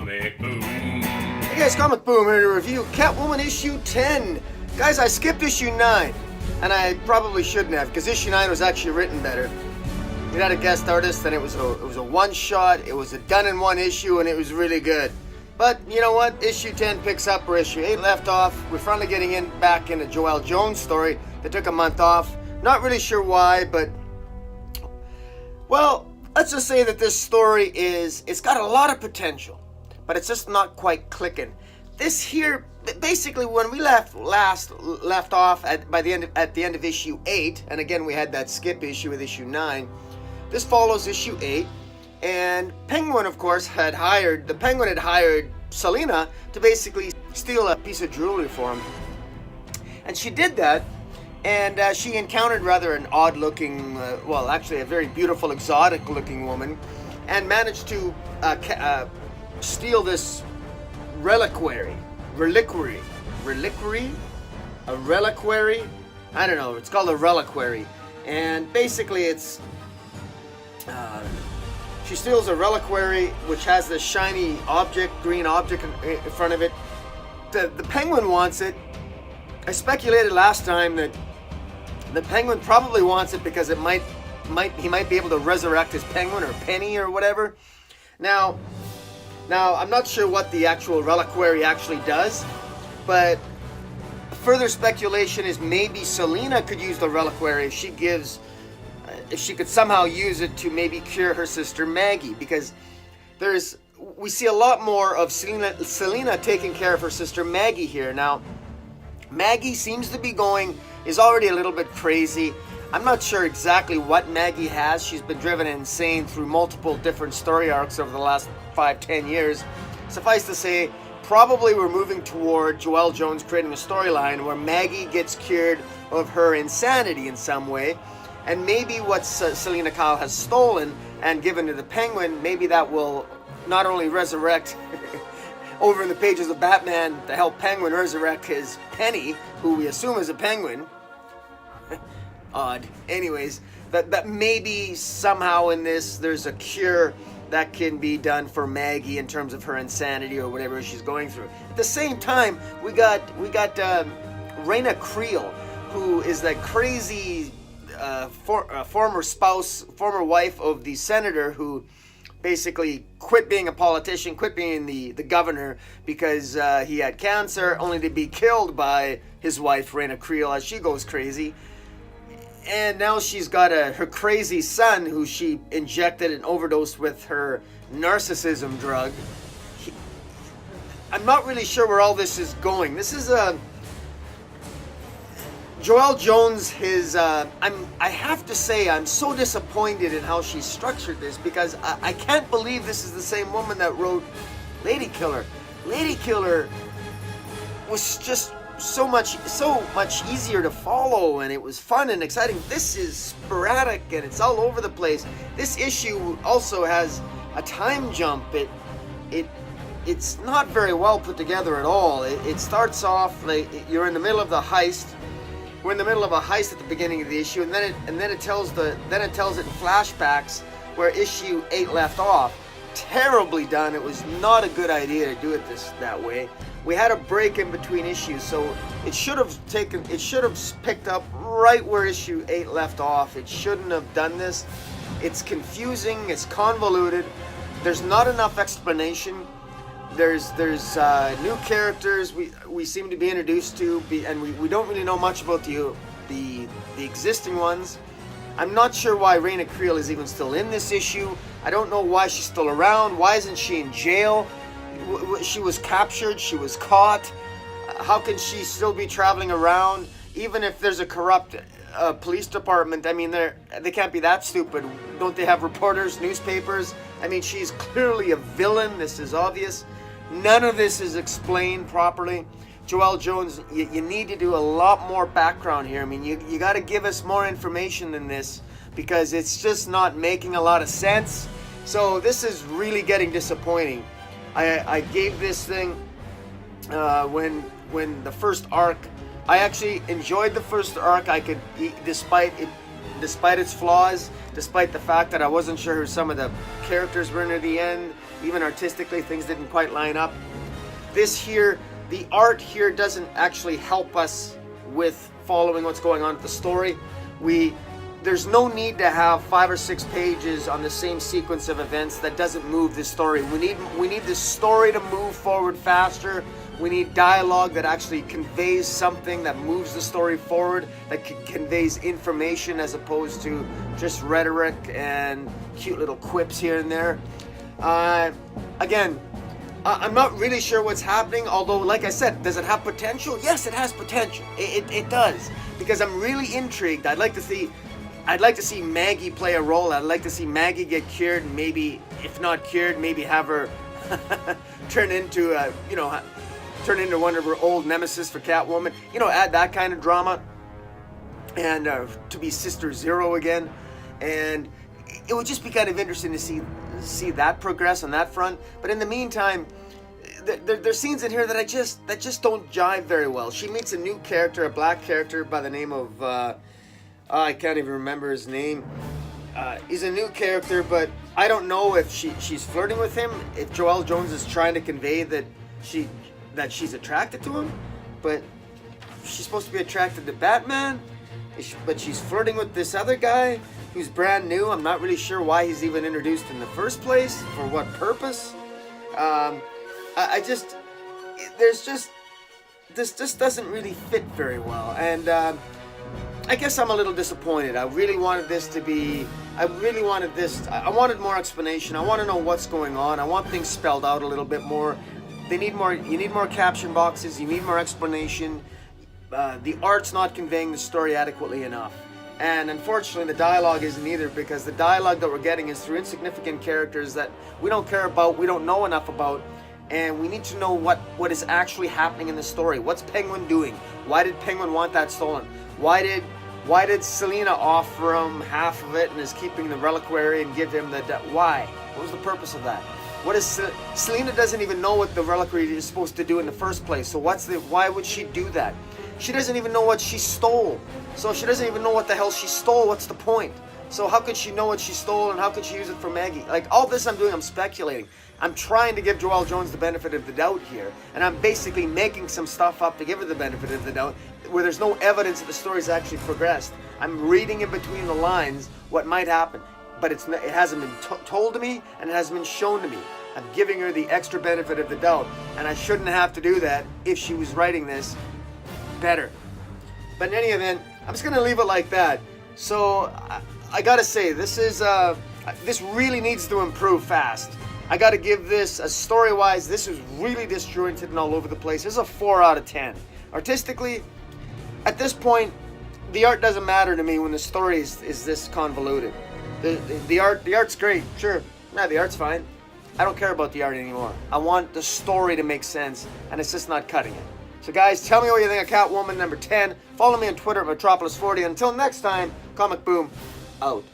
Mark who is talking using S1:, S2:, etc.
S1: Comic Boom.
S2: Hey guys, Comic Boom here to review Catwoman issue 10. Guys, I skipped issue 9, and I probably shouldn't have, because issue 9 was actually written better. It had a guest artist, and it was a one-shot, it was a done-in-one issue, and it was really good. But, you know what? Issue 10 picks up where issue 8 left off. We're finally getting back into Joelle Jones' story that took a month off. Not really sure why, but... well, let's just say that this story it's got a lot of potential, but it's just not quite clicking. This here, basically, when we left off at the end of issue 8, and again we had that skip issue with issue 9. This follows issue 8, and Penguin, of course, had hired Selina to basically steal a piece of jewelry for him, and she did that. And she encountered rather an odd-looking, well, actually a very beautiful, exotic-looking woman, and managed to steal this reliquary. A reliquary? I don't know. It's called a reliquary, and basically it's she steals a reliquary which has this shiny object, green object in front of it. The Penguin wants it. I speculated last time that the Penguin probably wants it because he might be able to resurrect his Penguin or Penny or whatever. Now I'm not sure what the actual reliquary actually does, but further speculation is maybe Selina could use the reliquary if she could somehow use it to maybe cure her sister Maggie, because we see a lot more of Selina taking care of her sister Maggie here. Now, Maggie seems to be is already a little bit crazy. I'm not sure exactly what Maggie has. She's been driven insane through multiple different story arcs over the last 5-10 years. Suffice to say, probably we're moving toward Joelle Jones creating a storyline where Maggie gets cured of her insanity in some way, and maybe what Selina Kyle has stolen and given to the Penguin, maybe that will not only resurrect over in the pages of Batman to help Penguin resurrect his Penny, who we assume is a penguin. Odd. Anyways, that maybe somehow in this there's a cure that can be done for Maggie in terms of her insanity or whatever she's going through. At the same time, we got Raina Creel, who is that crazy former wife of the senator who basically quit being a politician, quit being the governor because he had cancer, only to be killed by his wife, Raina Creel, as she goes crazy. And now she's got her crazy son who she injected and overdosed with her narcissism drug. I'm not really sure where all this is going. This is Joelle Jones, I have to say, I'm so disappointed in how she structured this, because I can't believe this is the same woman that wrote Lady Killer. Lady Killer was just so much easier to follow, and it was fun and exciting. This is sporadic, and it's all over the place. This issue also has a time jump. It's not very well put together at all. It starts off like you're in the middle of the heist. We're in the middle of a heist at the beginning of the issue, and then it tells it in flashbacks where issue 8 left off. Terribly done. It was not a good idea to do it that way. We had a break in between issues, so it should have picked up right where issue 8 left off. It shouldn't have done this. It's confusing. It's convoluted. There's not enough explanation. There's new characters we seem to be introduced to, and we don't really know much about the existing ones. I'm not sure why Raina Creel is even still in this issue. I don't know why she's still around. Why isn't she in jail? She was captured. She was caught. How can she still be traveling around? Even if there's a corrupt police department, I mean, they can't be that stupid. Don't they have reporters, newspapers? I mean, she's clearly a villain. This is obvious. None of this is explained properly. Joelle Jones, you need to do a lot more background here. I mean, you got to give us more information than this, because it's just not making a lot of sense. So this is really getting disappointing. I gave this thing when the first arc. I actually enjoyed the first arc. Despite its flaws, despite the fact that I wasn't sure who some of the characters were near the end, Even artistically, things didn't quite line up. This here, the art here doesn't actually help us with following what's going on with the story. There's no need to have 5 or 6 pages on the same sequence of events that doesn't move the story. We need this story to move forward faster. We need dialogue that actually conveys something, that moves the story forward, that conveys information as opposed to just rhetoric and cute little quips here and there. Again, I'm not really sure what's happening, although, like I said, does it have potential? Yes, it has potential. It does, because I'm really intrigued. I'd like to see Maggie play a role. I'd like to see Maggie get cured, and maybe, if not cured, maybe have her turn into one of her old nemesis for Catwoman. Add that kind of drama, and to be Sister Zero again, and it would just be kind of interesting to see that progress on that front. But in the meantime, there's scenes in here that just don't jive very well. She meets a new character, a black character by the name of I can't even remember his name. He's a new character, but I don't know if she's flirting with him, if Joelle Jones is trying to convey that she's attracted to him, but she's supposed to be attracted to Batman, but she's flirting with this other guy who's brand new. I'm not really sure why he's even introduced in the first place, for what purpose. This just doesn't really fit very well, and I guess I'm a little disappointed. I wanted more explanation. I want to know what's going on. I want things spelled out a little bit more. You need more caption boxes. You need more explanation. The art's not conveying the story adequately enough. And unfortunately, the dialogue isn't either, because the dialogue that we're getting is through insignificant characters that we don't care about, we don't know enough about, and we need to know what is actually happening in the story. What's Penguin doing? Why did Penguin want that stolen? Why did Selina offer him half of it and is keeping the reliquary and give him the... Why? What was the purpose of that? Selina doesn't even know what the reliquary is supposed to do in the first place, so why would she do that? She doesn't even know what she stole. So she doesn't even know what the hell she stole. What's the point? So how could she know what she stole, and how could she use it for Maggie? Like, all this I'm speculating. I'm trying to give Joelle Jones the benefit of the doubt here, and I'm basically making some stuff up to give her the benefit of the doubt, where there's no evidence that the story's actually progressed. I'm reading in between the lines what might happen, but it hasn't been told to me, and it hasn't been shown to me. I'm giving her the extra benefit of the doubt, and I shouldn't have to do that if she was writing this better. But in any event, I'm just gonna leave it like that. So I gotta say, this really needs to improve fast. I gotta give this, story-wise, this is really disjointed and all over the place. This is a 4 out of 10. Artistically, at this point, the art doesn't matter to me when the story is this convoluted. The art's great, sure. The art's fine. I don't care about the art anymore. I want the story to make sense, and it's just not cutting it. So guys, tell me what you think of Catwoman number 10. Follow me on Twitter at Metropolis40. Until next time, Comic Boom, out.